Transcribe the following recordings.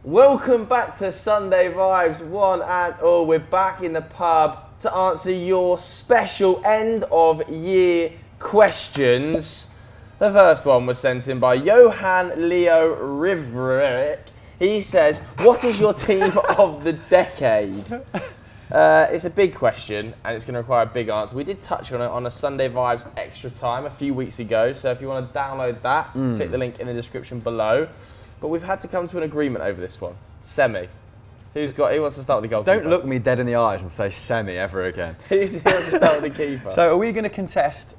Welcome back to Sunday Vibes, one and all. We're back in the pub to answer your special end of year questions. The first one was sent in by Johan Leo Riverick. He says, what is your team of the decade? It's a big question and it's going to require a big answer. We did touch on it on a Sunday Vibes Extra Time a few weeks ago, so if you want to download that, click the link in the description below. But we've had to come to an agreement over this one. Semi. Who wants to start with the goalkeeper? Don't look me dead in the eyes and say Semi ever again. Who wants to start with the keeper? So are we going to contest,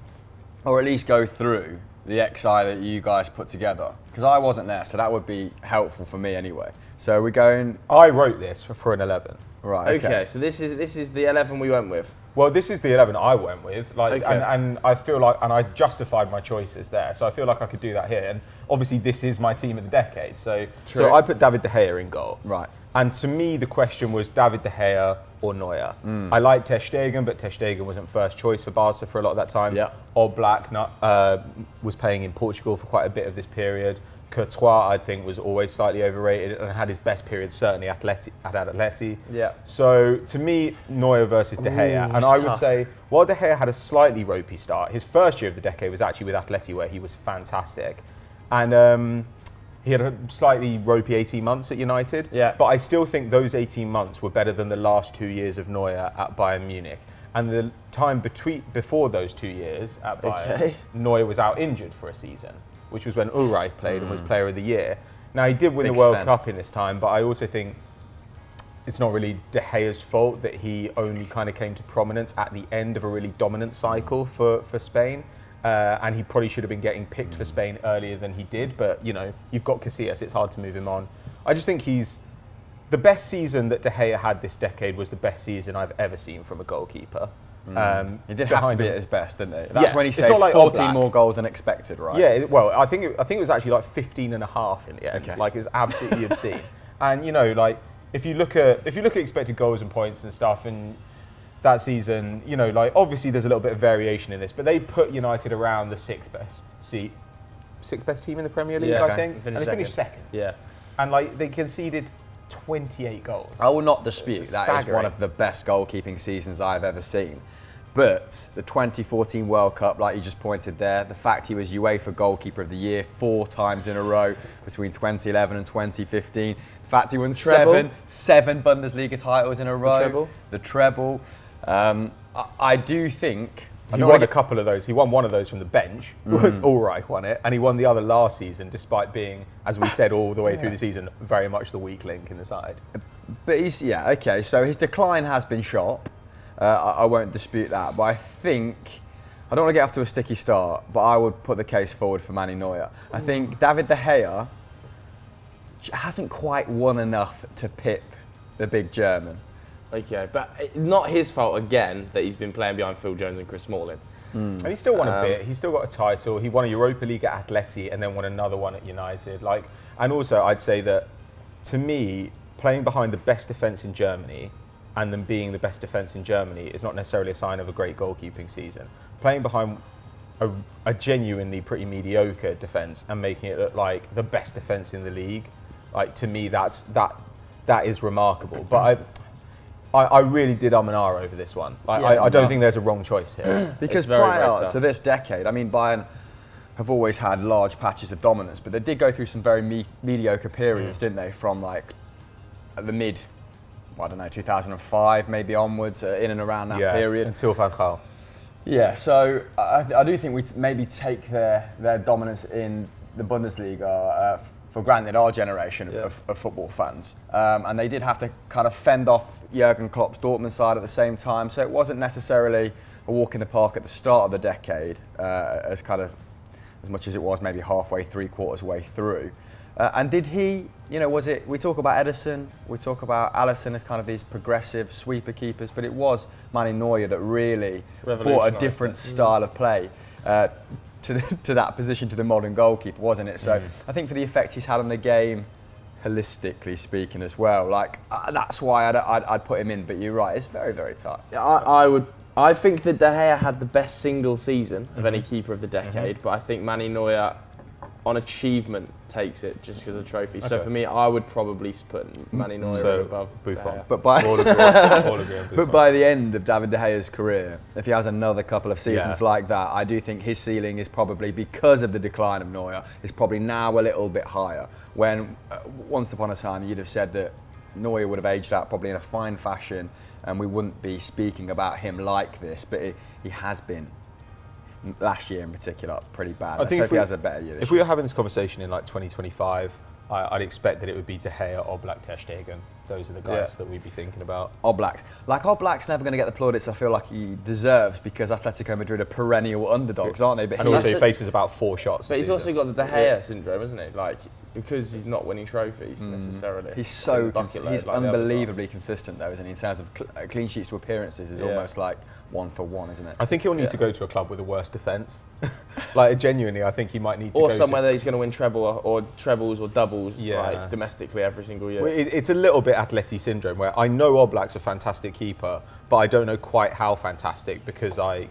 or at least go through, the XI that you guys put together? Because I wasn't there, so that would be helpful for me anyway. So we're going... I wrote this for an 11. Right, okay, so this is the 11 we went with. Well, this is the 11 I went with, Okay. and I feel like, and I justified my choices there, so I feel like I could do that here. And obviously, this is my team of the decade, so I put David De Gea in goal. Right. And to me, the question was David De Gea or Neuer. I liked Ter Stegen, but Ter Stegen wasn't first choice for Barca for a lot of that time. Yeah. Oblak was playing in Portugal for quite a bit of this period. Courtois, I think, was always slightly overrated and had his best period certainly at Atleti. Yeah. So to me, Neuer versus De Gea, and I would say while De Gea had a slightly ropey start, his first year of the decade was actually with Atleti, where he was fantastic, and he had a slightly ropey 18 months at United. Yeah. But I still think those 18 months were better than the last 2 years of Neuer at Bayern Munich. And the time before those 2 years at Bayern, Neuer was out injured for a season, which was when Ulreich played and was Player of the Year. Now, he did win the World Cup in this time, but I also think it's not really De Gea's fault that he only kind of came to prominence at the end of a really dominant cycle for Spain. And he probably should have been getting picked for Spain earlier than he did. But, you know, you've got Casillas, it's hard to move him on. I just think the best season that De Gea had this decade was the best season I've ever seen from a goalkeeper. He did have to be at his best, didn't he? That's when he it's saved not like 14 Oblak. more goals than expected, right? Yeah, well, I think it was actually like 15 and a half in the end. Okay. Like, it's absolutely obscene. And, you know, like, if you look at expected goals and points and stuff, and that season, you know, like, obviously there's a little bit of variation in this, but they put United around the sixth best team in the Premier League, I think. And they finished second. Yeah. And, like, they conceded 28 goals. I will not dispute that is Staggering. one of the best goalkeeping seasons I've ever seen. But the 2014 World Cup, like you just pointed there, the fact he was UEFA Goalkeeper of the Year 4 times in a row between 2011 and 2015, the fact he won seven Bundesliga titles in a row, the treble. I do think... He won a couple of those. He won one of those from the bench. Ulreich won it. And he won the other last season, despite being, as we said all the way through the season, very much the weak link in the side. But he's, okay, so his decline has been sharp. I won't dispute that. But I think, I don't want to get off to a sticky start, but I would put the case forward for Manny Neuer. I think David De Gea hasn't quite won enough to pip the big German. Okay, but not his fault again that he's been playing behind Phil Jones and Chris Smalling. And he still won a bit. He's still got a title. He won a Europa League at Atleti and then won another one at United. And also, I'd say that, to me, playing behind the best defence in Germany and them being the best defence in Germany is not necessarily a sign of a great goalkeeping season. Playing behind a genuinely pretty mediocre defence and making it look like the best defence in the league, like, to me, that is remarkable. But I really did and ah over this one. I don't think there's a wrong choice here. Because prior to this decade, I mean, Bayern have always had large patches of dominance, but they did go through some very mediocre periods, didn't they? From like the mid, 2005 maybe onwards, in and around that period. Until Van Gaal. Yeah, so I do think we maybe take their dominance in the Bundesliga for granted, our generation of football fans. And they did have to kind of fend off Jurgen Klopp's Dortmund side at the same time, so it wasn't necessarily a walk in the park at the start of the decade, as much as it was maybe halfway, 3/4 way through. And did he, we talk about Ederson, we talk about Alisson as kind of these progressive sweeper keepers, but it was Manny Neuer that really brought a different style of play to that position, to the modern goalkeeper, wasn't it? So I think for the effect he's had on the game, holistically speaking as well, that's why I'd put him in, but you're right, it's very, very tight. I think that De Gea had the best single season of any keeper of the decade, but I think Manny Neuer, on achievement takes it just because of the trophy. So for me, I would probably put Manny Neuer above Buffon. But by all agree on Buffon. But by the end of David De Gea's career, if he has another couple of seasons like that, I do think his ceiling is probably, because of the decline of Neuer, is probably now a little bit higher. When once upon a time you'd have said that Neuer would have aged out probably in a fine fashion, and we wouldn't be speaking about him like this, but he has been, last year in particular, pretty bad. I think if he has a better year this If we were having this conversation in like 2025, I'd expect that it would be De Gea, Oblak, Ter Stegen. Those are the guys that we'd be thinking about. Oblak's never going to get the plaudits I feel like he deserves, because Atletico Madrid are perennial underdogs, aren't they? But and also he faces about 4 shots. But he's also got the De Gea syndrome, isn't he? Like, because he's not winning trophies necessarily. He's unbelievably consistent though, isn't he? In terms of clean sheets to appearances, is almost like 1 for 1, isn't it? I think he'll need to go to a club with a worse defence. Like, genuinely, I think he might need to or go somewhere that he's going to win trebles or doubles like domestically every single year. Well, it's a little bit Atleti syndrome, where I know Oblak's a fantastic keeper, but I don't know quite how fantastic, because I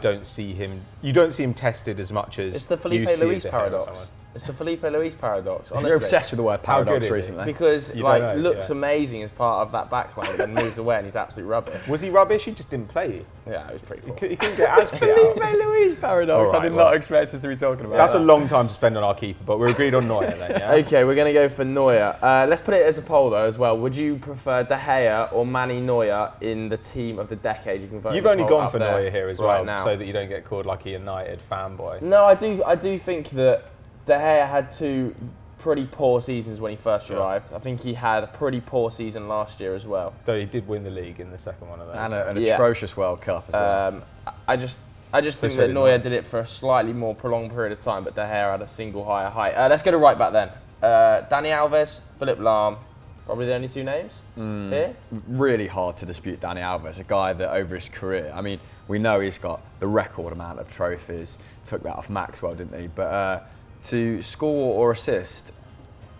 don't see him. You don't see him tested as much as it's the Felipe Luis paradox. It's the Felipe Luis paradox. Honestly. You're obsessed with the word paradox recently. Because looks amazing as part of that backline, and then moves away and he's absolute rubbish. Was he rubbish? He just didn't play. Yeah, it was pretty cool. He couldn't get Aspi Felipe Luis paradox. Right, I did not expect us to be talking about That's that. a long time to spend on our keeper, but we're agreed on Neuer then, yeah? Okay, we're going to go for Neuer. Let's put it as a poll though as well. Would you prefer De Gea or Manny Neuer in the team of the decade? You can vote. You've only gone for Neuer here as well, now, so that you don't get called like a United fanboy. No, I do think that De Gea had 2 pretty poor seasons when he first arrived. I think he had a pretty poor season last year as well. Though he did win the league in the second one of those. And an atrocious World Cup as well. I just think that Neuer did it for a slightly more prolonged period of time, but De Gea had a single higher height. Let's go to right back then. Dani Alves, Philipp Lahm, probably the only 2 names here. Really hard to dispute Dani Alves, a guy that over his career, I mean, we know he's got the record amount of trophies, took that off Maxwell, didn't he? But to score or assist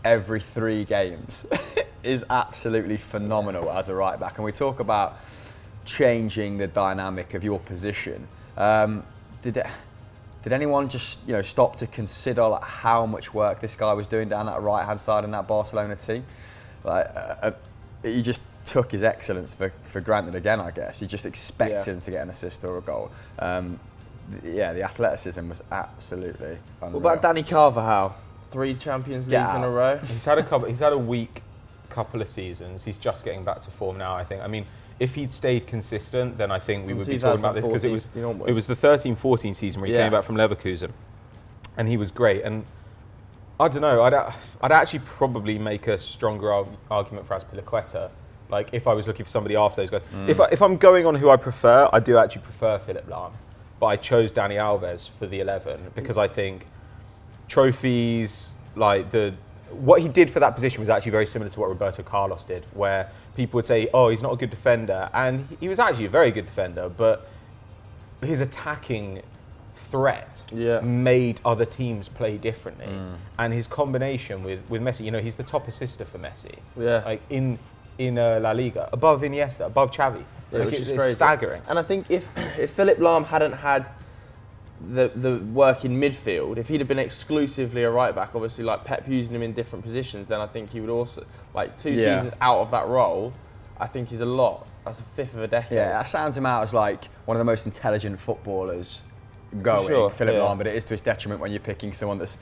every 3 games is absolutely phenomenal as a right back. And we talk about changing the dynamic of your position. Did anyone just stop to consider like how much work this guy was doing down that right hand side in that Barcelona team? Like he just took his excellence for granted again, I guess. You just expected him to get an assist or a goal. The athleticism was absolutely unreal. What about Danny Carvajal? 3 Champions Leagues in a row. He's had a weak couple of seasons. He's just getting back to form now, I think. I mean, if he'd stayed consistent, then I think we would be talking about this, because it was the 13-14 season where he came back from Leverkusen, and he was great. And I don't know, I'd actually probably make a stronger argument for Azpilicueta. Like, if I was looking for somebody after those guys. If I'm going on who I prefer, I do actually prefer Philipp Lahm. But I chose Dani Alves for the 11 because I think trophies, like what he did for that position was actually very similar to what Roberto Carlos did, where people would say, oh, he's not a good defender. And he was actually a very good defender, but his attacking threat made other teams play differently. And his combination with Messi, he's the top assister for Messi. Like in La Liga, above Iniesta, above Xavi. Which is crazy. Staggering. And I think if Philipp Lahm hadn't had the work in midfield, if he'd have been exclusively a right back, obviously like Pep using him in different positions, then I think he would also, like 2 seasons out of that role, I think he's a lot. That's a 5th of a decade. Yeah, that sounds him out as like one of the most intelligent footballers going, Philipp Lahm, but it is to his detriment when you're picking someone that's,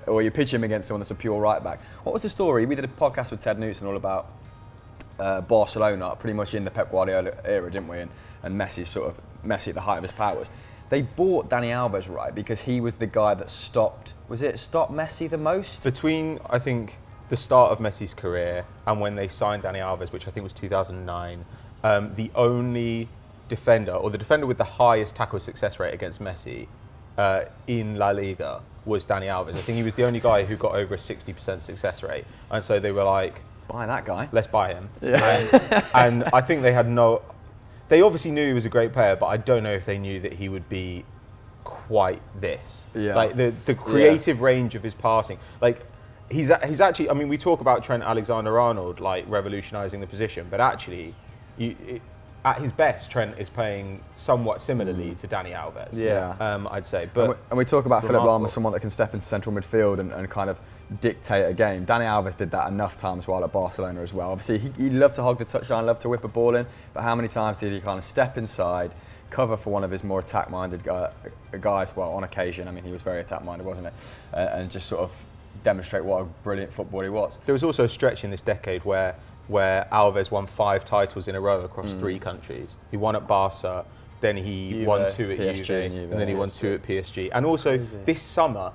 or you pitch him against someone that's a pure right back. What was the story? We did a podcast with Ted Newton all about Barcelona, pretty much in the Pep Guardiola era, didn't we? And Messi at the height of his powers. They bought Dani Alves, right, because he was the guy that stopped Messi the most? Between, I think, the start of Messi's career and when they signed Dani Alves, which I think was 2009, the only defender, or the defender with the highest tackle success rate against Messi in La Liga was Dani Alves. I think he was the only guy who got over a 60% success rate. And so they were like, buy that guy. Let's buy him. Yeah. And I think they obviously knew he was a great player, but I don't know if they knew that he would be quite this. Yeah. Like the creative range of his passing. Like he's actually, I mean, we talk about Trent Alexander-Arnold like revolutionising the position, but actually at his best, Trent is playing somewhat similarly to Dani Alves. Yeah. I'd say. But and we talk about Philip remarkable. Lahm as someone that can step into central midfield and kind of dictate a game. Dani Alves did that enough times while at Barcelona as well. Obviously, he loved to hog the touchline, loved to whip a ball in, but how many times did he kind of step inside, cover for one of his more attack-minded guys? Well, on occasion, I mean, he was very attack-minded, wasn't it? And just sort of demonstrate what a brilliant footballer he was. There was also a stretch in this decade where Alves won 5 titles in a row across 3 countries. He won at Barca, then he won 2 at Juve, and then he won 2 at PSG. And also this summer,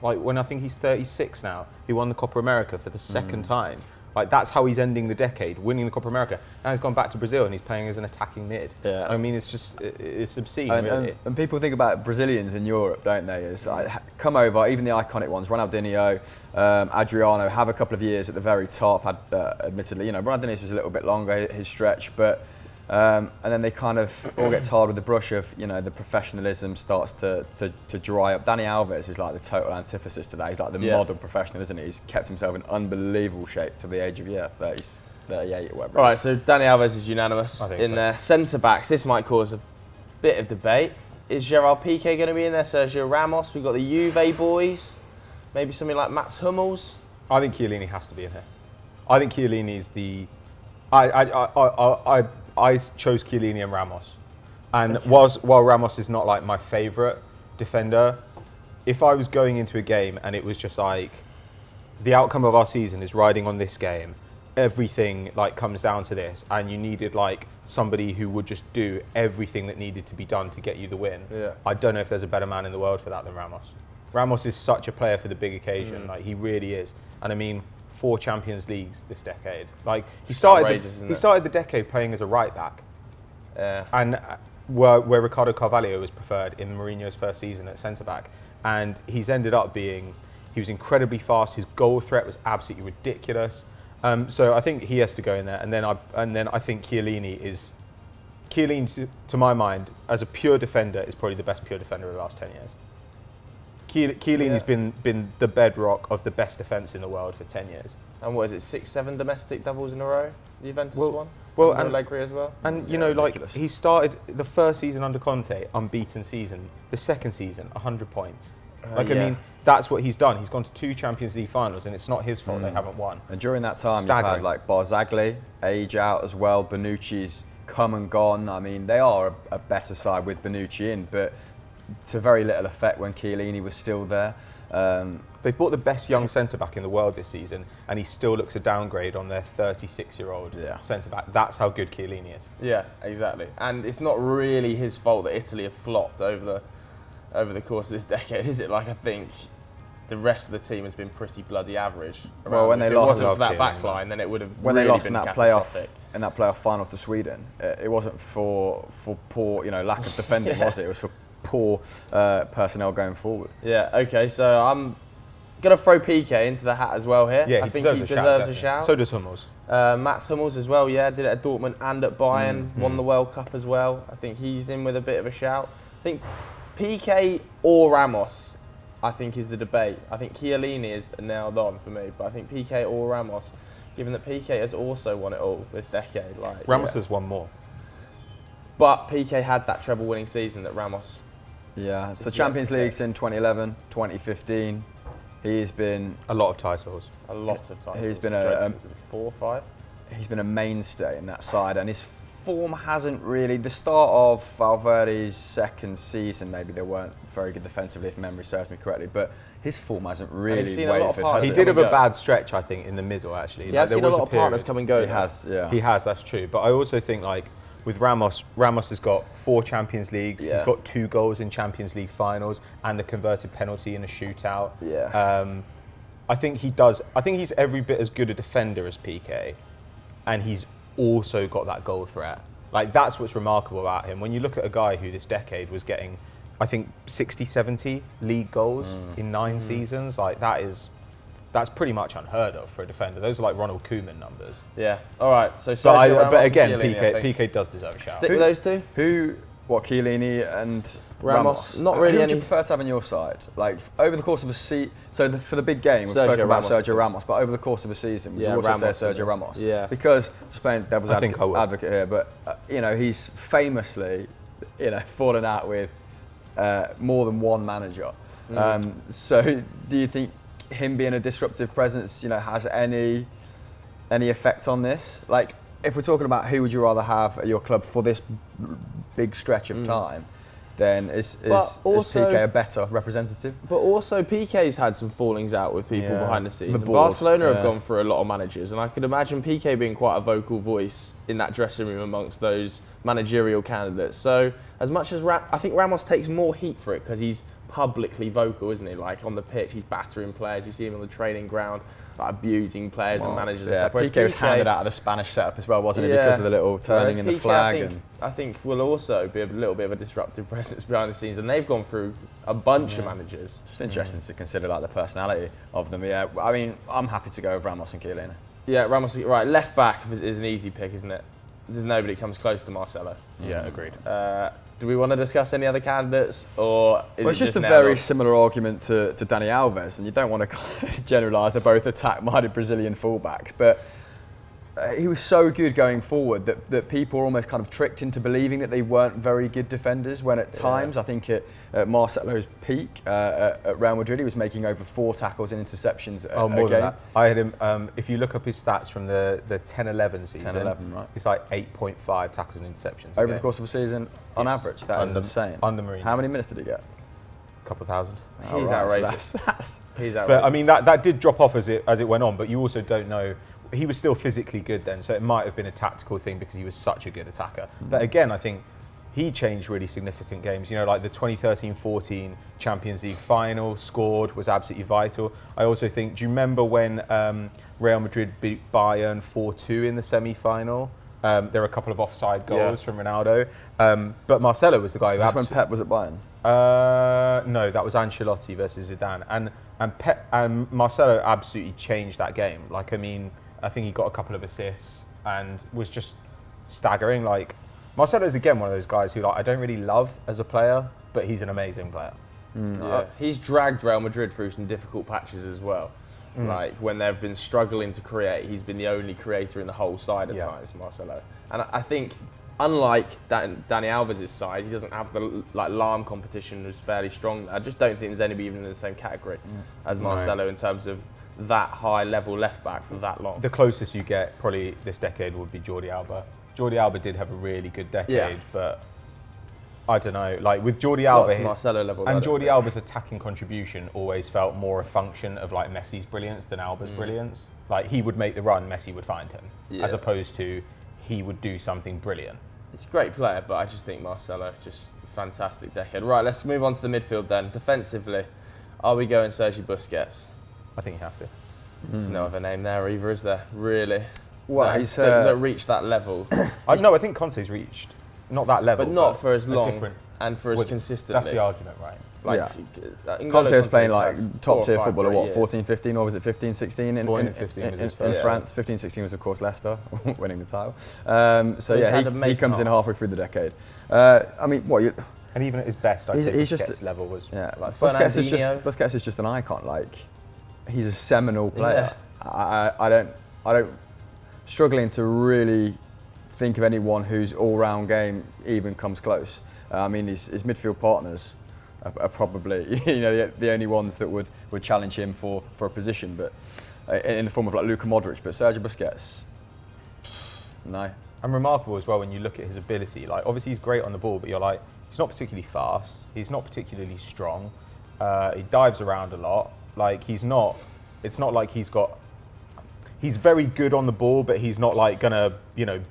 like when I think he's 36 now, he won the Copa America for the second time. Like that's how he's ending the decade, winning the Copa America. Now he's gone back to Brazil and he's playing as an attacking mid. Yeah. I mean, it's obscene, really. And people think about Brazilians in Europe, don't they? As come over, even the iconic ones, Ronaldinho, Adriano, have a couple of years at the very top. Admittedly, Ronaldinho's was a little bit longer his stretch, but and then they kind of all get tarred with the brush of, the professionalism starts to dry up. Dani Alves is like the total antithesis to that. He's like the model professional, isn't he? He's kept himself in unbelievable shape to the age of 30, 38 or whatever. All right, so Dani Alves is unanimous in so. there. Centre backs. This might cause a bit of debate. Is Gerard Piqué going to be in there? Sergio Ramos. We've got the Juve boys. Maybe something like Mats Hummels. I think Chiellini has to be in here. I think Chiellini is the. I chose Chiellini and Ramos, and while Ramos is not like my favourite defender, if I was going into a game and it was just like the outcome of our season is riding on this game, everything like comes down to this, and you needed like somebody who would just do everything that needed to be done to get you the win. Yeah. I don't know if there's a better man in the world for that than Ramos. Ramos is such a player for the big occasion, like he really is, and I mean. 4 Champions Leagues this decade. Like he started the decade playing as a right back, and where Ricardo Carvalho was preferred in Mourinho's first season at centre back, and he's ended up being. He was incredibly fast. His goal threat was absolutely ridiculous. So I think he has to go in there, and then I think Chiellini, to my mind, as a pure defender, is probably the best pure defender of the last 10 years. Chiellini's been the bedrock of the best defence in the world for 10 years. And what is it, 6, 7 domestic doubles in a row? The Juventus one? Well, and Allegri as well? And, like, he started the first season under Conte, unbeaten season. The second season, 100 points. I mean, that's what he's done. He's gone to 2 Champions League finals, and it's not his fault they haven't won. And during that time, you've had, like, Barzagli, age out as well. Bonucci's come and gone. I mean, they are a better side with Bonucci in, but to very little effect when Chiellini was still there. They've bought the best young centre-back in the world this season, and he still looks a downgrade on their 36-year-old centre-back. That's how good Chiellini is. Yeah, exactly. And it's not really his fault that Italy have flopped over the course of this decade, is it? Like, I think the rest of the team has been pretty bloody average. Well, when if it wasn't for that back line, then it would have when really they lost been in that catastrophic. playoff final to Sweden, it wasn't for poor, lack of defending, was it? It was for poor personnel going forward. Yeah, okay, so I'm going to throw Piqué into the hat as well here. Yeah, I think he deserves a shout. So does Hummels. Mats Hummels as well, did it at Dortmund and at Bayern, won the World Cup as well. I think he's in with a bit of a shout. I think Piqué or Ramos, I think, is the debate. I think Chiellini is nailed on for me, but I think Piqué or Ramos, given that Piqué has also won it all this decade. Ramos has won more. But Piqué had that treble-winning season that Ramos... Yeah, so Champions Leagues in 2011, 2015. He's been... A lot of titles. A lot of titles. He's been 4 or 5? He's been a mainstay in that side, and his form hasn't really... The start of Valverde's second season, maybe they weren't very good defensively, if memory serves me correctly, but his form hasn't really wavered. He did have a bad stretch, I think, in the middle, actually. He has seen a lot of partners come and go. He has, yeah. He has, that's true. But I also think, like, with Ramos has got 4 Champions Leagues. Yeah. He's got 2 goals in Champions League finals and a converted penalty in a shootout. Yeah. I think he's every bit as good a defender as Piqué, and he's also got that goal threat. Like, that's what's remarkable about him. When you look at a guy who this decade was getting, I think, 60, 70 league goals in 9 seasons, like that's pretty much unheard of for a defender. Those are like Ronald Koeman numbers. Yeah. All right. So, but again, Piqué does deserve a shout. Stick with those two. Chiellini and Ramos. Not really. Who would you prefer to have on your side? Like, over the course of a season. So for the big game, we've spoken about Sergio Ramos, but over the course of a season, would you also say Sergio Ramos? Yeah. Because just playing devil's advocate here, but he's famously, fallen out with more than one manager. So do you think him being a disruptive presence, has any effect on this? Like, if we're talking about who would you rather have at your club for this big stretch of time, then is PK a better representative? But also PK's had some fallings out with people behind the scenes. The board, Barcelona have gone through a lot of managers, and I could imagine PK being quite a vocal voice in that dressing room amongst those managerial candidates. So as much as I think Ramos takes more heat for it because he's publicly vocal, isn't he? Like on the pitch, he's battering players. You see him on the training ground, like abusing players and managers and stuff. PK was handed out of the Spanish setup as well, wasn't he? Because of the little turning in the flag. I think will also be a little bit of a disruptive presence behind the scenes, and they've gone through a bunch of managers. Just interesting to consider like the personality of them. Yeah, I mean, I'm happy to go with Ramos and Chiellini. Yeah, Ramos. Right, left back is an easy pick, isn't it? There's nobody comes close to Marcelo. Yeah, agreed. Do we want to discuss any other candidates, or is it's just a very similar argument to Dani Alves, and you don't want to generalise. They're both attack-minded Brazilian fullbacks, but he was so good going forward that people were almost kind of tricked into believing that they weren't very good defenders. When at times, I think at Marcelo's peak at Real Madrid, he was making over 4 tackles and interceptions a more game. than that. I had him. If you look up his stats from the 10-11 season, 10-11, right? It's like 8.5 tackles and interceptions Over the course of a season, on average. That is insane. Under Mourinho. How many minutes did he get? A couple thousand. He's outrageous. He's outrageous. But I mean, that did drop off as it went on. But you also don't know. He was still physically good then, so it might have been a tactical thing because he was such a good attacker. But again, I think he changed really significant games. Like the 2013-14 Champions League final, scored, was absolutely vital. I also think, do you remember when Real Madrid beat Bayern 4-2 in the semi-final? There were a couple of offside goals from Ronaldo. But Marcelo was the guy who... Was this when Pep was at Bayern? No, that was Ancelotti versus Zidane. And Marcelo absolutely changed that game. Like, I mean, I think he got a couple of assists and was just staggering. Like, Marcelo is again one of those guys who I don't really love as a player, but he's an amazing player. He's dragged Real Madrid through some difficult patches as well. Like when they've been struggling to create, he's been the only creator in the whole side at times, Marcelo. And I think, unlike Dani Alves' side, he doesn't have the Lahm competition who's fairly strong. I just don't think there's anybody even in the same category as Marcelo in terms of that high level left back for that long. The closest you get probably this decade would be Jordi Alba. Jordi Alba did have a really good decade, but I don't know. Like with Jordi Alba, Marcelo level, and Jordi Alba's attacking contribution always felt more a function of like Messi's brilliance than Alba's brilliance. Like he would make the run, Messi would find him, as opposed to he would do something brilliant. He's a great player, but I just think Marcelo, just fantastic decade. Right, let's move on to the midfield then. Defensively, are we going Sergi Busquets? I think you have to. There's no other name there either, is there? Really? Well, that reached that level. I think Conte's reached not that level, but not for as long and for as consistently. That's the argument, right? Conte was playing like top tier football at what, 14, 15, or was it 15, 16 in France? 15, 16 was of course Leicester winning the title. He comes in halfway through the decade. I mean, and even at his best, I'd say Busquets' level was like Busquets is just an icon. Like he's a seminal player. I don't struggling to really think of anyone whose all-round game even comes close. I mean, his midfield partners are probably the only ones that would challenge him for a position, but in the form of like Luka Modric. But Sergio Busquets, no. And remarkable as well when you look at his ability. Like obviously he's great on the ball, but you're like, he's not particularly fast. He's not particularly strong. He dives around a lot. Like it's not like he's very good on the ball, but he's not like gonna,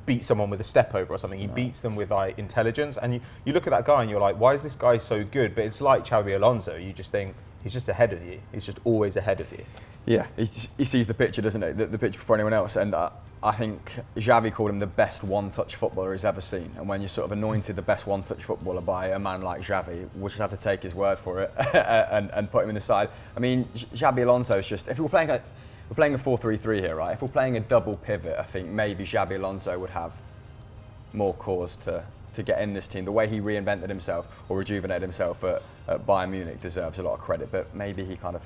beat someone with a step over or something. He beats them with like intelligence. And you look at that guy and you're like, why is this guy so good? But it's like Xabi Alonso. You just think he's just ahead of you. He's just always ahead of you. Yeah, he sees the picture, doesn't he? The picture before anyone else. And I think Xavi called him the best one-touch footballer he's ever seen. And when you're sort of anointed the best one-touch footballer by a man like Xavi, we'll just have to take his word for it and put him in the side. I mean, Xabi Alonso is just, if we're playing a 4-3-3 here, right? If we're playing a double pivot, I think maybe Xabi Alonso would have more cause to get in this team. The way he reinvented himself or rejuvenated himself at Bayern Munich deserves a lot of credit, but maybe he kind of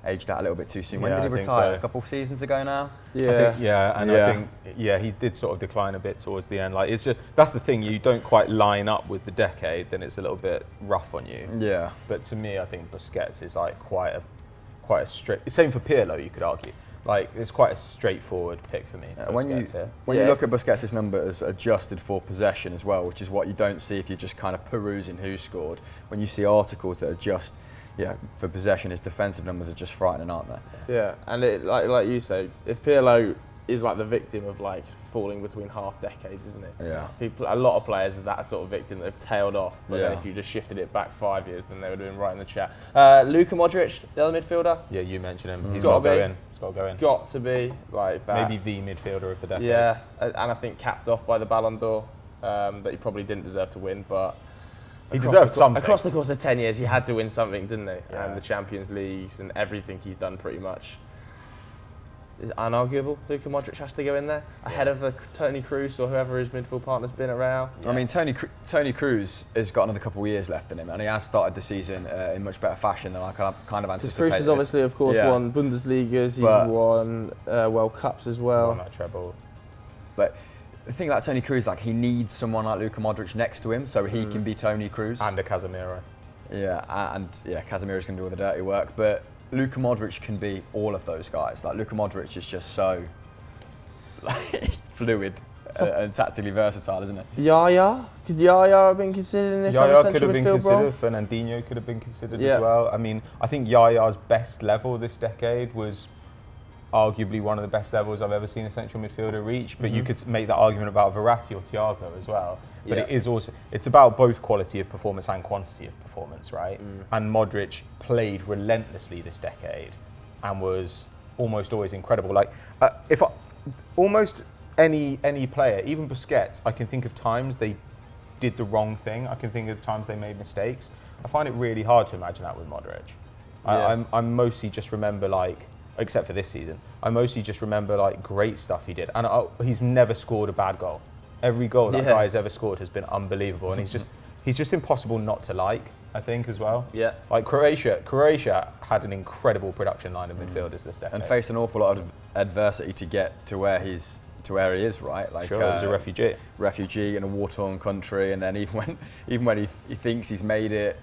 aged out a little bit too soon. When Yeah, did he I think retire? so. A couple of seasons ago now. Yeah. I think he did sort of decline a bit towards the end. Like it's just that's the thing, you don't quite line up with the decade, then it's a little bit rough on you. Yeah. But to me, I think Busquets is like quite a straight. Same for Pirlo, you could argue. Like it's quite a straightforward pick for me. When you look at Busquets' numbers adjusted for possession as well, which is what you don't see if you're just kind of perusing who scored. When you see articles that are just for possession, his defensive numbers are just frightening, aren't they? Yeah, and it, like you say, if Pirlo is like the victim of like falling between half decades, isn't it? Yeah. A lot of players are that sort of victim that have tailed off. But then Yeah. if you just shifted it back 5 years, then they would have been right in the chat. Luka Modric, the other midfielder. Yeah, you mentioned him. He's Gotta got to go be. in. He's got to go in. Got to be like that. Maybe the midfielder of the decade. Yeah, and I think capped off by the Ballon d'Or that he probably didn't deserve to win, but He deserved something. Across the course of 10 years, he had to win something, didn't he? Yeah. And the Champions Leagues and everything he's done pretty much is unarguable. Luka Modric has to go in there ahead of Toni Kroos or whoever his midfield partner's been at Real. I mean, Toni Kroos has got another couple of years left in him, and he has started the season in much better fashion than I kind of anticipated. Kroos has obviously, of course, won Bundesligas. He's won World Cups as well. Won that treble. But the thing about Toni Kroos, like he needs someone like Luka Modric next to him so he can be Toni Kroos. And a Casemiro. Casemiro's going to do all the dirty work, but Luka Modric can be all of those guys. Like Luka Modric is just so fluid and tactically versatile, isn't it? Yaya? Could Yaya have been considered in this Yaya central could have been midfield role? considered. Fernandinho could have been considered as well. I mean, I think Yaya's best level this decade was arguably one of the best levels I've ever seen a central midfielder reach. But you could make that argument about Verratti or Thiago as well. But it is also, it's about both quality of performance and quantity of performance, right? And Modric played relentlessly this decade and was almost always incredible. Like, almost any player, even Busquets, I can think of times they did the wrong thing. I can think of times they made mistakes. I find it really hard to imagine that with Modric. I mostly just remember, like, except for this season, I mostly just remember like great stuff he did. And he's never scored a bad goal. Every goal that guy has ever scored has been unbelievable. And he's just impossible not to like, I think, as well. Yeah. Like Croatia had an incredible production line of midfielders this decade. And faced an awful lot of adversity to get to where he is, right? Like, sure, he was a refugee. Refugee in a war-torn country, and then even when he thinks he's made it,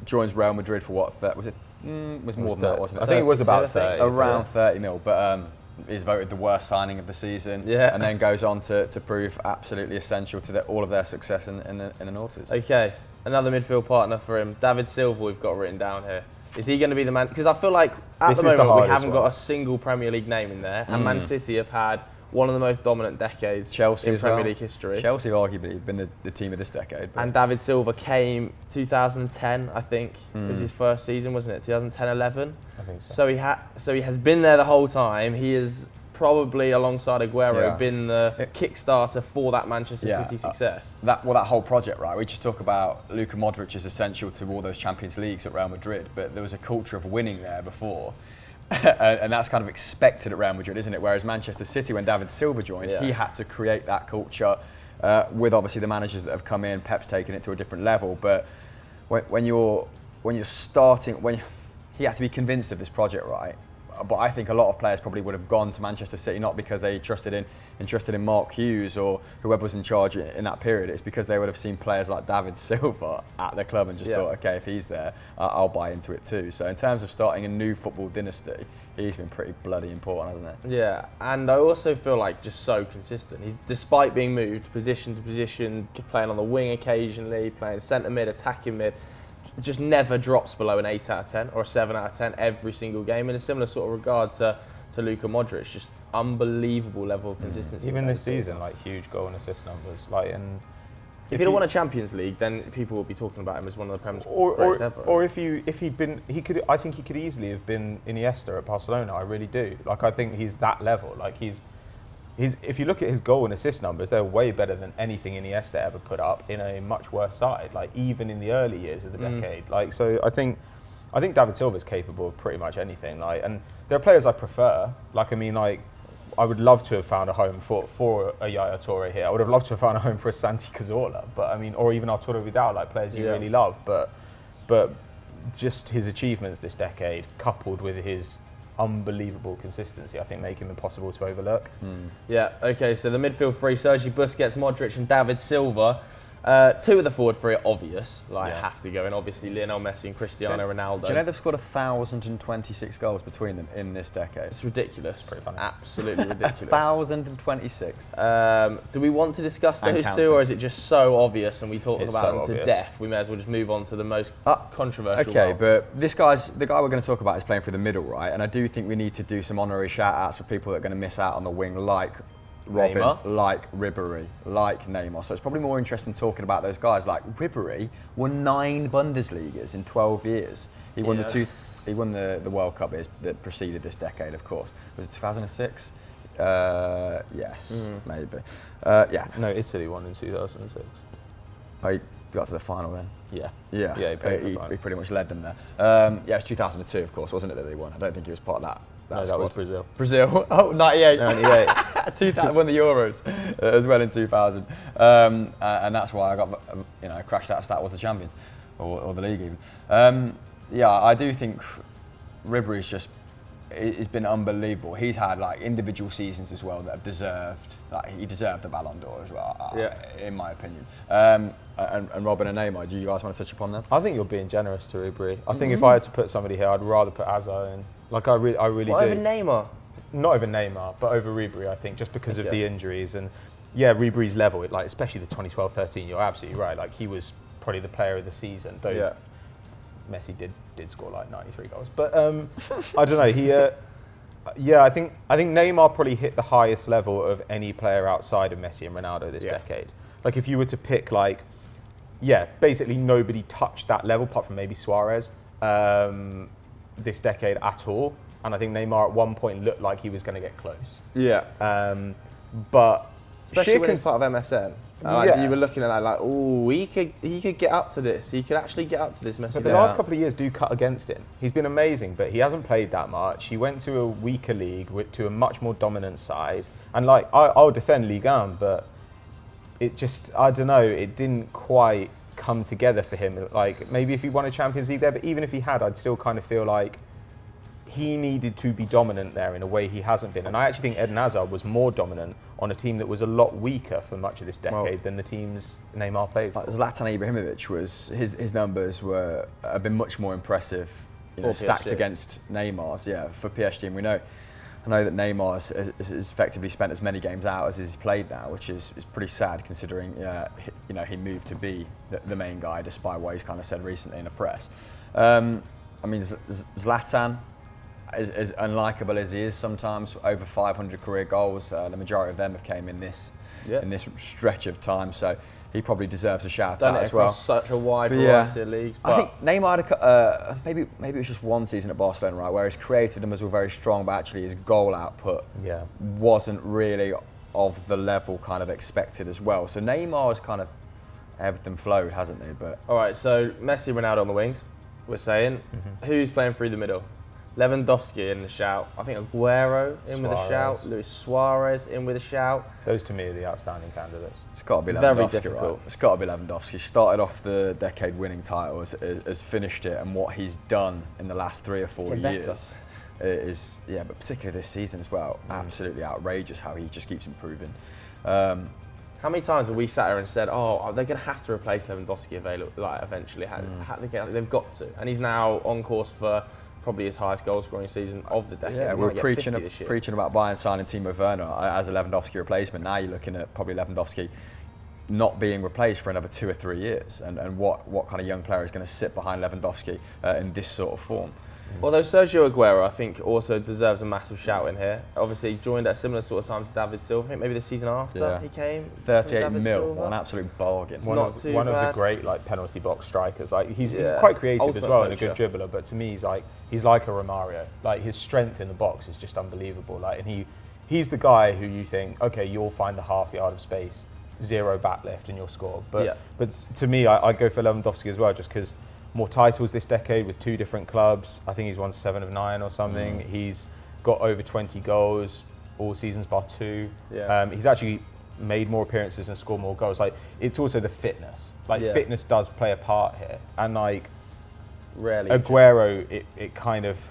joins Real Madrid for what? Was it? Was more than that, wasn't it? I think it was about 30. Around 30 mil, but is voted the worst signing of the season. Yeah. And then goes on to prove absolutely essential to all of their success in the Noughties. Okay, another midfield partner for him, David Silva. We've got written down here. Is he going to be the man? Because I feel like at the moment we haven't got a single Premier League name in there, and Man City have had one of the most dominant decades in Premier League history. Chelsea have arguably been the team of this decade. And David Silva came 2010, I think, was his first season, wasn't it? 2010-11. I think so. So he has been there the whole time. He is probably, alongside Aguero, been the kickstarter for that Manchester City success. That whole project, right? We just talk about Luka Modric is essential to all those Champions Leagues at Real Madrid, but there was a culture of winning there before. And that's kind of expected at Real Madrid, isn't it? Whereas Manchester City, when David Silva joined, he had to create that culture with obviously the managers that have come in. Pep's taken it to a different level, but when you're starting, he had to be convinced of this project, right? But I think a lot of players probably would have gone to Manchester City not because they trusted in Mark Hughes or whoever was in charge in that period. It's because they would have seen players like David Silva at their club and just thought, okay, if he's there, I'll buy into it too. So in terms of starting a new football dynasty, he's been pretty bloody important, hasn't he? Yeah, and I also feel like just so consistent. He's, despite being moved position to position, playing on the wing occasionally, playing centre mid, attacking mid, just never drops below an 8 out of 10 or a 7 out of 10 every single game. In a similar sort of regard to Luka Modric, just unbelievable level of consistency. Even this season, like huge goal and assist numbers. Like, and if he'd won a Champions League, then people would be talking about him as one of the Prem's greatest ever. Or if he'd been, I think he could easily have been Iniesta at Barcelona. I really do. Like, I think he's that level. Like, if you look at his goal and assist numbers, they're way better than anything Iniesta ever put up in a much worse side. Like, even in the early years of the decade. Like, so I think David Silva's capable of pretty much anything. Like, and there are players I prefer. Like, I mean, like, I would love to have found a home for a Yaya Toure here. I would have loved to have found a home for a Santi Cazorla, but I mean, or even Arturo Vidal, like players you really love. But just his achievements this decade, coupled with his unbelievable consistency, I think, make him impossible to overlook. Yeah, okay, so the midfield three, Sergi Busquets, Modric and David Silva. Two of the forward three are obvious, have to go in. Obviously, Lionel Messi and Cristiano Ronaldo. Do you know they've scored 1,026 goals between them in this decade? It's ridiculous. Pretty funny. Absolutely ridiculous. 1,026. Do we want to discuss And those counting. two, or is it just so obvious and we talked It's about so them to obvious. death? We may as well just move on to the most controversial Okay, one. but the guy we're going to talk about is playing through the middle, right? And I do think we need to do some honorary shout-outs for people that are going to miss out on the wing, like Robin, Neymar. like Ribéry, like Neymar. So it's probably more interesting talking about those guys. Like Ribéry won 9 Bundesligas in 12 years. He won He won the World Cup that preceded this decade, of course. Was it 2006? Yes, maybe. Yeah. No, Italy won in 2006. Oh, he got to the final then. Yeah. Yeah, Yeah, he played in the final. he pretty much led them there. Yeah, it's 2002, of course, wasn't it, that they won? I don't think he was part of that. No, that squad. was Brazil. Brazil. Oh, 98. 98. 2000, won the Euros as well in 2000. And that's why I got, crashed out stat was the champions, or the league even. Yeah, I do think Ribéry's just, it's been unbelievable. He's had like individual seasons as well that have deserved, he deserved the Ballon d'Or as well, in my opinion. And Robin and Neymar, do you guys want to touch upon them? I think you're being generous to Ribéry. I think if I had to put somebody here, I'd rather put Hazard in. Like I really What, do. over Neymar? Not over Neymar, but over Ribéry, I think, just because of the injuries and Ribéry's level, especially the 2012-13. You're absolutely right. Like he was probably the player of the season, though Messi did score like 93 goals. But I don't know. He, I think Neymar probably hit the highest level of any player outside of Messi and Ronaldo this decade. Like if you were to pick basically nobody touched that level apart from maybe Suarez. This decade at all, and I think Neymar at one point looked like he was going to get close. Yeah. But especially when it's part of MSN. You were looking at that like, oh, he could get up to this. He could actually get up to this Messi. But the last couple of years do cut against him. He's been amazing, but he hasn't played that much. He went to a weaker league, to a much more dominant side. And I'll defend Ligue 1, but it just, I don't know, it didn't quite come together for him. Like maybe if he won a Champions League there, but even if he had, I'd still kind of feel like he needed to be dominant there in a way he hasn't been. And I actually think Eden Hazard was more dominant on a team that was a lot weaker for much of this decade than the teams Neymar played for. Zlatan Ibrahimovic was his numbers have been much more impressive, stacked against Neymar's. Yeah, for PSG, and I know that Neymar has effectively spent as many games out as he's played now, which is pretty sad considering he moved to be the main guy despite what he's kind of said recently in the press. Zlatan, as unlikable as he is sometimes, over 500 career goals, the majority of them have came in this stretch of time, so he probably deserves a shout out as well. Such a wide variety of leagues. I think Neymar had maybe it was just one season at Barcelona, right, where his creative numbers were very strong, but actually his goal output wasn't really of the level kind of expected as well. So Neymar has kind of everything flowed, hasn't he? But all right, so Messi, Ronaldo on the wings. We're saying who's playing through the middle? Lewandowski in the shout. I think Aguero in with a shout. Luis Suarez in with a shout. Those to me are the outstanding candidates. It's got to be Lewandowski. Very difficult. Right? It's got to be Lewandowski. Started off the decade-winning title, has finished it, and what he's done in the last 3 or 4 years is, but particularly this season as well, absolutely outrageous how he just keeps improving. How many times have we sat here and said, "Oh, they're going to have to replace Lewandowski eventually"? They've got to, and he's now on course for probably his highest goal-scoring season of the decade. Yeah, He we're might get 50 this year. preaching about Bayern signing Timo Werner as a Lewandowski replacement. Now you're looking at probably Lewandowski not being replaced for another 2 or 3 years, and what kind of young player is going to sit behind Lewandowski in this sort of form? Although Sergio Aguero, I think, also deserves a massive shout in here. Obviously, he joined at a similar sort of time to David Silva. I think maybe the season after he came. 38 mil, an absolute bargain. One of the great penalty box strikers. He's quite creative as well and a good dribbler. But to me, he's like a Romario. His strength in the box is just unbelievable. And he's the guy who you think, okay, you'll find the half yard of space, 0 backlift, and you'll score. But to me, I go for Lewandowski as well, just because. More titles this decade with 2 different clubs. I think he's won 7 of 9 or something. He's got over 20 goals all seasons bar 2. He's actually made more appearances and scored more goals. It's also the fitness. Fitness does play a part here. And rarely Aguero, it kind of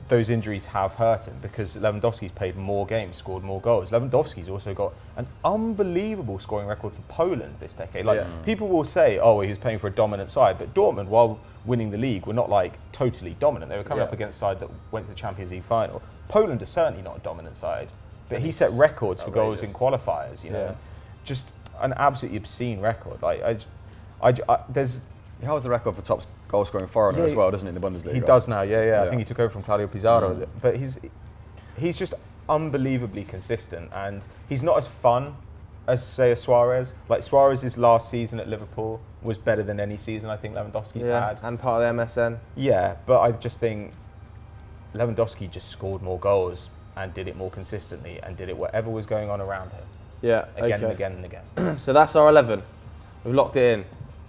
those injuries have hurt him because Lewandowski's played more games, scored more goals. Lewandowski's also got an unbelievable scoring record for Poland this decade. Like people will say, oh, he was playing for a dominant side, but Dortmund, while winning the league, were not like totally dominant. They were coming up against a side that went to the Champions League final. Poland is certainly not a dominant side, but he set records for goals in qualifiers. You know, just an absolutely obscene record. Like there's. He holds the record for top goal scoring foreigner as well, doesn't he, in the Bundesliga? He does now, yeah. I think he took over from Claudio Pizarro. But he's just unbelievably consistent, and he's not as fun as, say, a Suarez. Like, Suarez's last season at Liverpool was better than any season I think Lewandowski's had. And part of the MSN. Yeah, but I just think Lewandowski just scored more goals and did it more consistently and did it whatever was going on around him. Yeah, Again and again and again. So that's our 11. We've locked it in.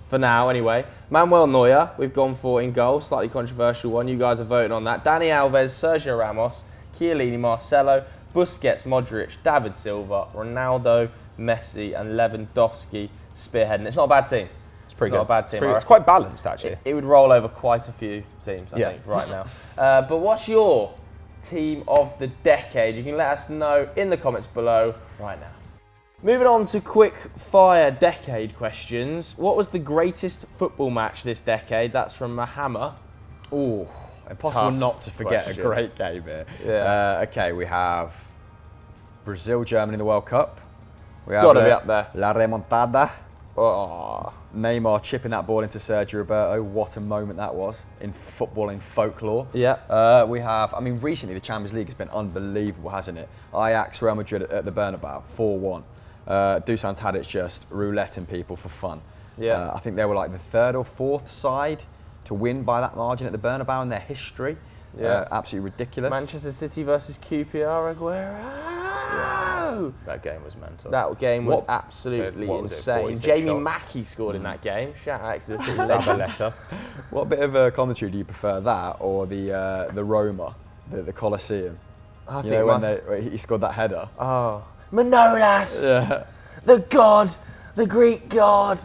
For now, anyway. Manuel Neuer, we've gone for in goal, slightly controversial one. You guys are voting on that. Dani Alves, Sergio Ramos, Chiellini, Marcelo, Busquets, Modric, David Silva, Ronaldo, Messi, and Lewandowski spearheading. It's not a bad team. It's pretty good. Not a bad team. It's quite balanced, actually. It would roll over quite a few teams, I think, right now. But what's your team of the decade? You can let us know in the comments below right now. Moving on to quick fire decade questions. What was the greatest football match this decade? That's from Mahama. Oh, impossible Tough not to forget question. a great game here. Yeah. Okay, we have Brazil, Germany in the World Cup. We It's got to be up there. La Remontada. Oh. Neymar chipping that ball into Sergio Roberto. What a moment that was in footballing folklore. Yeah. We have, I mean, recently the Champions League has been unbelievable, hasn't it? Ajax, Real Madrid at the Bernabeu, 4-1. Dusan Tadic just rouletting people for fun. Yeah. I think they were like the third or fourth side to win by that margin at the Bernabeu in their history. Yeah. Absolutely ridiculous. Manchester City versus QPR Aguero. Yeah. That game was mental. That game was absolutely insane. Jamie shots. Mackie scored in that game. Shout out to the City. Zabaleta. What bit of a commentary do you prefer, that or the Roma, the Colosseum? I You think know, when he scored that header. Oh. Manolas! Yeah. The god! The Greek god!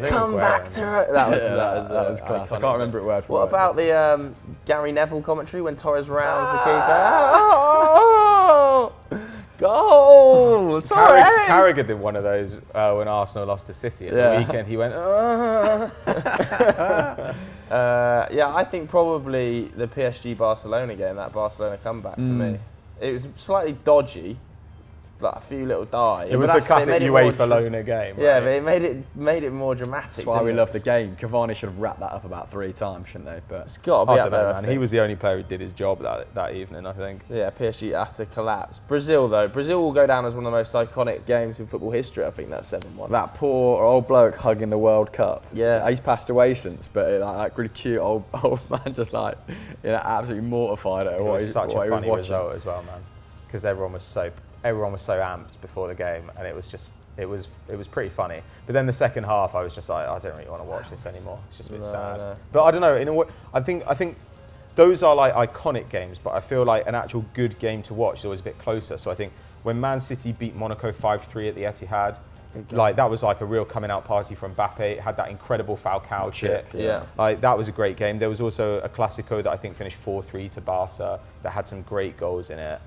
Come Aguero, back to it. That was class. I can't remember it word for What word. about the Gary Neville commentary when Torres rounds the keeper? Oh, goal! Torres! Carragher did one of those when Arsenal lost to City at the weekend. He went, yeah, I think probably the PSG-Barcelona game, that Barcelona comeback for me. It was slightly dodgy, like a few little dives. It was a classic UEFA Lona game. Yeah, right? but it made it more dramatic. That's why we love the game. Cavani should have wrapped that up about 3 times, shouldn't they? But It's got to be I up don't there, know, I man. think. He was the only player who did his job that evening, I think. Yeah, PSG utter collapse. Brazil, though. Brazil will go down as one of the most iconic games in football history. I think that's 7-1. that poor old bloke hugging the World Cup. Yeah. He's passed away since, but that really cute old man just absolutely mortified at It what was he such a was funny watching. result as well, man. Because everyone was so amped before the game, and it was pretty funny. But then the second half, I was just like, I don't really want to watch this anymore. It's just a bit sad. No. But I don't know. In a way, I think those are like iconic games. But I feel like an actual good game to watch is always a bit closer. So I think when Man City beat Monaco 5-3 at the Etihad, like that was like a real coming out party from Mbappe. It had that incredible Falcao chip. Yeah. Like that was a great game. There was also a Clásico that I think finished 4-3 to Barca that had some great goals in it.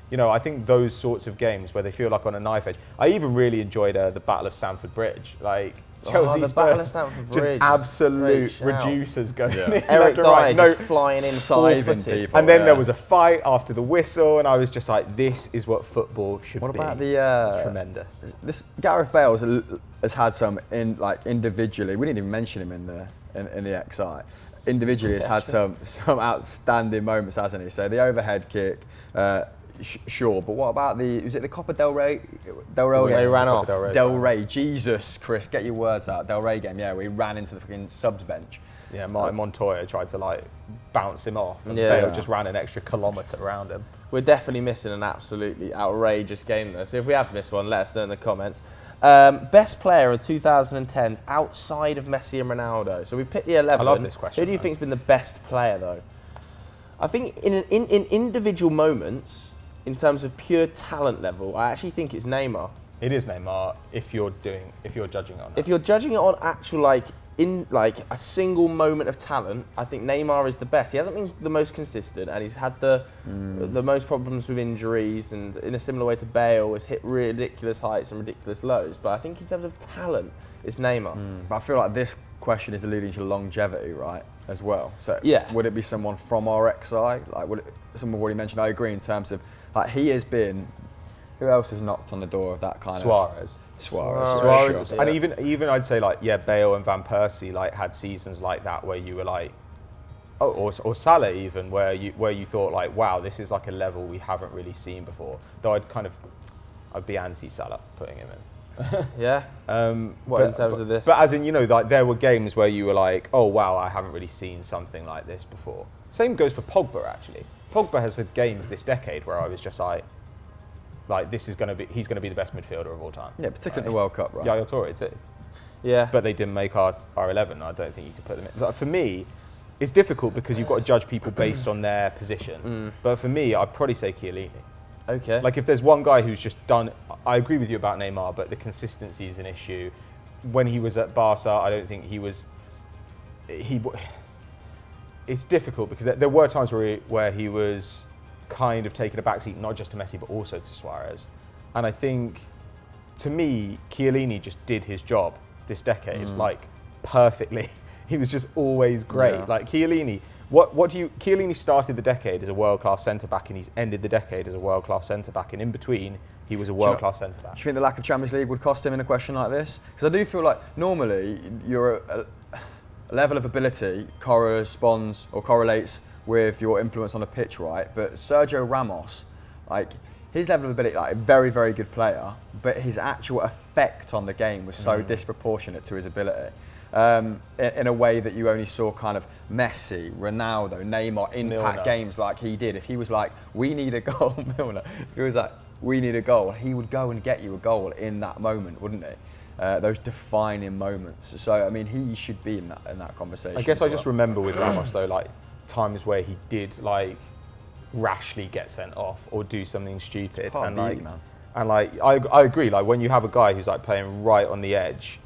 You know, I think those sorts of games where they feel like on a knife edge. I even really enjoyed the Battle of Stamford Bridge. Like Chelsea the Battle of Stamford Bridge. just absolute Great shout. reducers going in. Eric left and right. Dyer just flying in scything full-footed. people. And then there was a fight after the whistle, and I was just like, this is what football should be. What about It's tremendous. This Gareth Bale has had some individually. We didn't even mention him in the XI. Individually, has had some outstanding moments, hasn't he? So the overhead kick. Sure, but what about was it the Copa del Rey? They ran off. Del Rey, Jesus, Chris, get your words out. Del Rey game, yeah, we ran into the fucking subs bench. Yeah, Montoya tried to like bounce him off, and Yeah. Bale just ran an extra kilometre around him. We're definitely missing an absolutely outrageous game though. So if we have missed one, let us know in the comments. Best player of 2010s outside of Messi and Ronaldo. So we picked the 11. I love this question. Who do you think's been the best player though? I think in individual moments, in terms of pure talent level, I actually think it's Neymar. It is Neymar if you're judging on that. If you're judging it on actual like in like a single moment of talent, I think Neymar is the best. He hasn't been the most consistent, and he's had the most problems with injuries, and in a similar way to Bale, has hit ridiculous heights and ridiculous lows. But I think in terms of talent, it's Neymar. But I feel like this question is alluding to longevity, right, as well. So yeah. Would it be someone from our XI? Like, would it, someone already mentioned, I agree in terms of, like, he has been, who else has knocked on the door of that kind Suarez. Suarez. And even I'd say, like, yeah, Bale and Van Persie, like, had seasons like that where you were like, or Salah even, where you thought, like, wow, this is like a level we haven't really seen before. Though I'd be anti-Salah putting him in. Yeah. In terms of this? But as in, you know, like, there were games where you were like, oh wow, I haven't really seen something like this before. Same goes for Pogba, actually. Pogba has had games this decade where I was just like he's going to be the best midfielder of all time. Yeah, particularly in the World Cup, right? Yaya Toure too. Yeah. But they didn't make our 11. I don't think you could put them in. Like, for me, it's difficult because you've got to judge people based on their position. But for me, I'd probably say Chiellini. Okay. Like, if there's one guy who's just done, I agree with you about Neymar, but the consistency is an issue. When he was at Barca, I don't think it's difficult because there were times where he was kind of taking a backseat, not just to Messi, but also to Suarez. And I think, to me, Chiellini just did his job this decade, like, perfectly. He was just always great. Yeah. Like, Chiellini, Chiellini started the decade as a world-class centre-back, and he's ended the decade as a world-class centre-back, and in between, he was a world-class centre-back. Do you think the lack of Champions League would cost him in a question like this? Because I do feel like normally a level of ability corresponds or correlates with your influence on the pitch, right? But Sergio Ramos, like, his level of ability, like, a very, very good player, but his actual effect on the game was so disproportionate to his ability. In a way that you only saw kind of Messi, Ronaldo, Neymar impact games like he did. If he was like, we need a goal, Milner, he was like, we need a goal, he would go and get you a goal in that moment, wouldn't he? Those defining moments. So, I mean, he should be in that conversation. I guess I just remember with Ramos, though, like, times where he did, like, rashly get sent off or do something stupid. I agree, like, when you have a guy who's, like, playing right on the edge,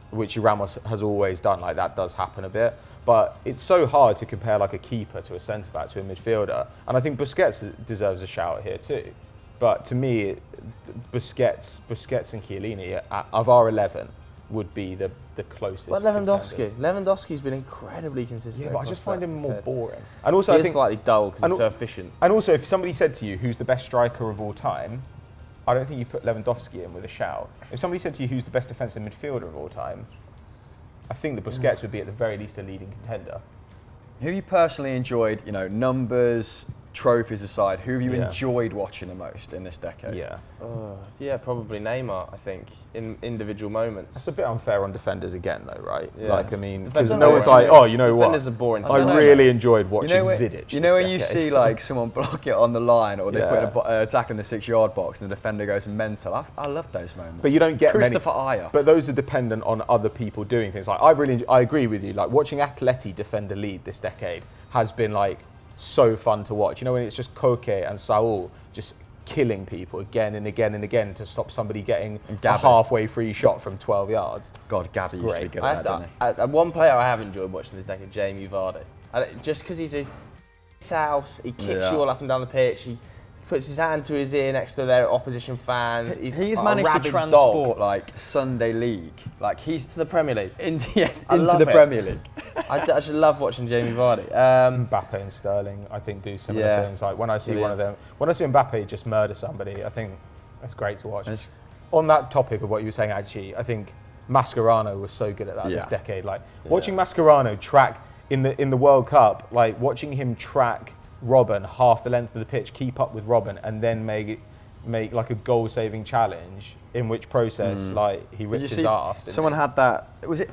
which Ramos has always done, like, that does happen a bit. But it's so hard to compare, like, a keeper to a centre-back to a midfielder. And I think Busquets deserves a shout here too. But to me, Busquets and Chiellini of our 11 would be the closest. But Lewandowski's been incredibly consistent. Yeah, but I just find him more boring. And also, I think slightly dull because he's so efficient. And also, if somebody said to you, who's the best striker of all time, I don't think you put Lewandowski in with a shout. If somebody said to you, who's the best defensive midfielder of all time, I think the Busquets would be at the very least a leading contender. Who you personally enjoyed, you know, numbers, trophies aside, who have you enjoyed watching the most in this decade? Yeah, probably Neymar, I think, in individual moments. It's a bit unfair on defenders again, though, right? Yeah. Like, I mean, because no one's like, oh, you know what? Defenders are boring. I really enjoyed watching Vidic. You know when you see, like, someone block it on the line, or they put an attack in the 6-yard box and the defender goes mental. I love those moments. But you don't get many. Christopher Ayer. But those are dependent on other people doing things. Like, I agree with you. Like, watching Atleti defend a lead this decade has been, like, so fun to watch. You know, when it's just Koke and Saul just killing people again and again and again to stop somebody getting a halfway free shot from 12 yards. God, Gabby used to be good at that, didn't he? One player I have enjoyed watching this decade, Jamie Vardy. Just because he's a house, he kicks you all up and down the pitch. He puts his hand to his ear next to their opposition fans. He's managed to transport like Sunday League, like he's to the Premier League. into the Premier League. I actually love watching Jamie Vardy. Mbappe and Sterling, I think, do similar things. Like when I see one of them, when I see Mbappe just murder somebody, I think that's great to watch. On that topic of what you were saying, actually, I think Mascherano was so good at that this decade. Like watching Mascherano track in the World Cup, like watching him track Robben half the length of the pitch, keep up with Robben, and then make like a goal-saving challenge. In which process, like he ripped his arse. Someone had that. Was it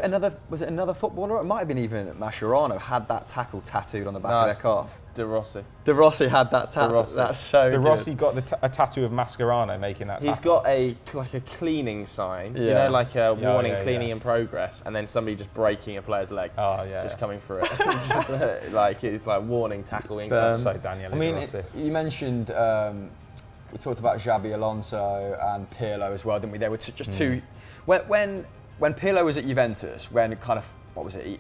another footballer? It might have been even Mascherano had that tackle tattooed on the back of their calf. De Rossi. De Rossi had that tattoo. That's so. De Rossi got a tattoo of Mascherano making that. He's got a cleaning sign. You know, like a warning, cleaning in progress, and then somebody just breaking a player's leg. Just coming through it. Just, like it's like warning, tackling. That's so Daniel. I mean, you mentioned. We talked about Xabi Alonso and Pirlo as well, didn't we? There were just two. When when Pirlo was at Juventus, when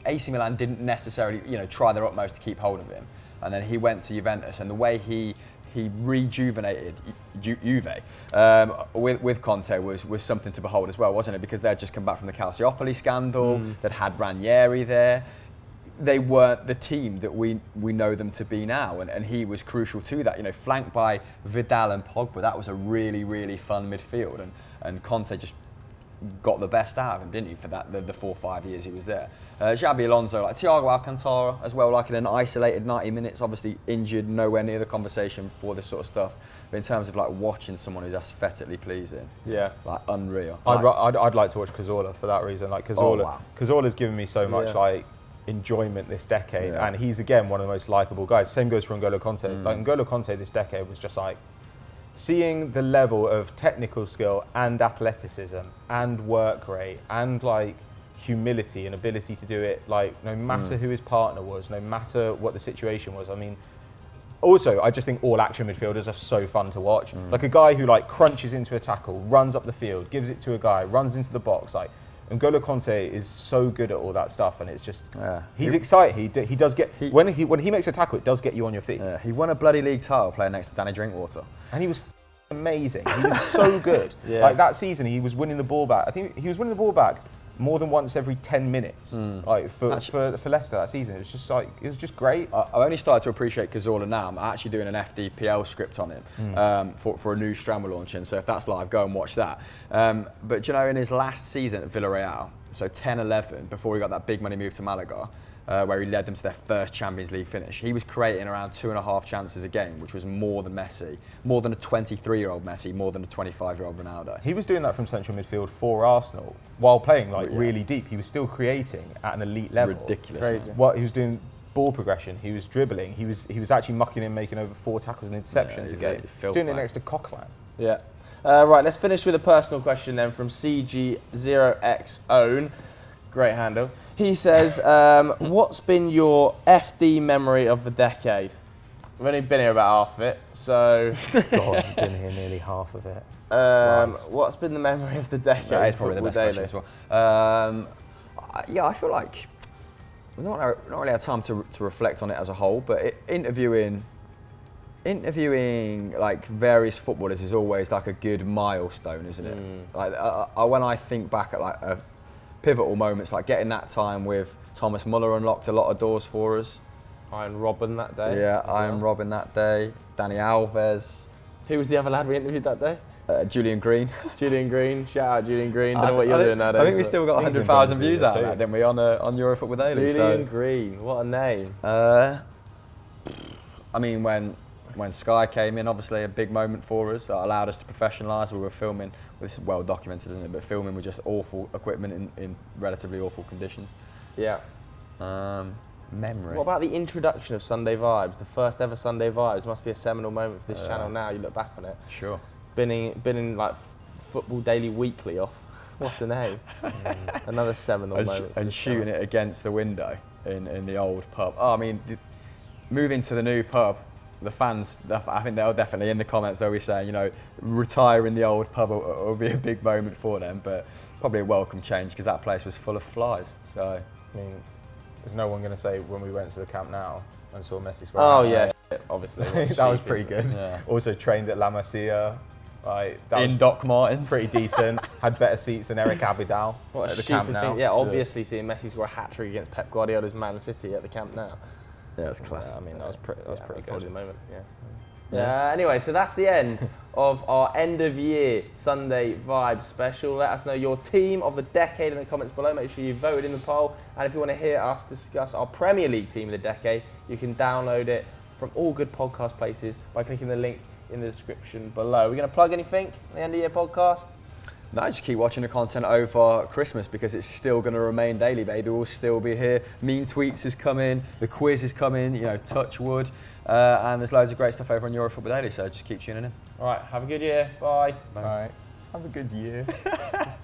AC Milan didn't necessarily, try their utmost to keep hold of him, and then he went to Juventus, and the way he rejuvenated Juve with Conte was something to behold as well, wasn't it? Because they'd just come back from the Calciopoli scandal, that had Ranieri there. They weren't the team that we know them to be now, and he was crucial to that. Flanked by Vidal and Pogba, that was a really, really fun midfield, and Conte just got the best out of him, didn't he, for that the 4 or 5 years he was there. Xabi Alonso, like Thiago Alcantara as well, like in an isolated 90 minutes, obviously injured, nowhere near the conversation for this sort of stuff. But in terms of like watching someone who's aesthetically pleasing, like unreal. I'd like to watch Cazorla for that reason. Like Cazorla's given me so much like enjoyment this decade, and he's again one of the most likable guys. Same goes for N'Golo Conte. Like N'Golo Conte this decade was just like seeing the level of technical skill and athleticism and work rate and like humility and ability to do it, like no matter who his partner was, no matter what the situation was. I mean, also I just think all action midfielders are so fun to watch. Like a guy who like crunches into a tackle, runs up the field, gives it to a guy, runs into the box. Like N'Golo Conte is so good at all that stuff, and it's just he's excited. He does get when he makes a tackle, it does get you on your feet. He won a bloody league title playing next to Danny Drinkwater, and he was amazing. He was so good. Like that season, he was winning the ball back. I think he was winning the ball back more than once every 10 minutes. Like for Leicester that season, it was just great. I only started to appreciate Cazorla now. I'm actually doing an FDPL script on him for a new Stram we're launching. So if that's live, go and watch that. But in his last season at Villarreal, so 10-11, before he got that big money move to Malaga, where he led them to their first Champions League finish, he was creating around 2.5 chances a game, which was more than Messi, more than a 23-year-old Messi, more than a 25-year-old Ronaldo. He was doing that from central midfield for Arsenal while playing really deep. He was still creating at an elite level. Ridiculous. Crazy. What he was doing, ball progression. He was dribbling. He was actually mucking in, making over 4 tackles and interceptions a game. Doing it next to Coquelin. Yeah. Right. Let's finish with a personal question then from CG0X-Own. Great handle. He says, what's been your FD memory of the decade? We've only been here about half of it, so... God, you've been here nearly half of it. What's been the memory of the decade? That is probably the best question as well. I feel like we've not really had time to reflect on it as a whole, but interviewing like various footballers is always like a good milestone, isn't it? Like when I think back at like pivotal moments, like getting that time with Thomas Muller unlocked a lot of doors for us. Iron Robin that day. Yeah, Iron Robin that day. Danny Alves. Who was the other lad we interviewed that day? Julian Green. Julian Green. Shout out Julian Green. Don't know what you're doing nowadays. I think we still got 100,000 views out of that, didn't we, on Eurofootball Daily? Julian Green. What a name. I mean, when Sky came in, obviously a big moment for us. That allowed us to professionalise. We were filming, this is well documented, isn't it? But filming with just awful equipment in relatively awful conditions. Yeah. Memory. What about the introduction of Sunday Vibes? The first ever Sunday Vibes must be a seminal moment for this channel now. You look back on it. Sure. Been in like Football Daily Weekly off. What a name. Another seminal moment. And shooting it against the window in the old pub. Oh, I mean, moving to the new pub, the fans, I think they'll definitely, in the comments, they'll be saying, retiring the old pub will be a big moment for them, but probably a welcome change because that place was full of flies. So, I mean, there's no one going to say when we went to the Camp Nou and saw Messi score. Oh yeah, obviously. That was pretty good. Yeah. Also trained at La Masia. That in was Doc Martens. pretty decent. Had better seats than Eric Abidal What a at the Camp stupid Nou. thing. Yeah, obviously seeing Messi score a hat-trick against Pep Guardiola's Man City at the Camp Nou. Yeah, that's class. Yeah, I mean, that was pretty Probably good. the moment, anyway, so that's the end of our end of year Sunday Vibe special. Let us know your team of the decade in the comments below. Make sure you voted in the poll. And if you want to hear us discuss our Premier League team of the decade, you can download it from all good podcast places by clicking the link in the description below. We're going to plug anything at the end of year podcast? No, just keep watching the content over Christmas because it's still going to remain daily, baby. We'll still be here. Mean Tweets is coming, the quiz is coming, touch wood. And there's loads of great stuff over on Eurofootball Daily, so just keep tuning in. All right, have a good year. Bye. All right. Have a good year.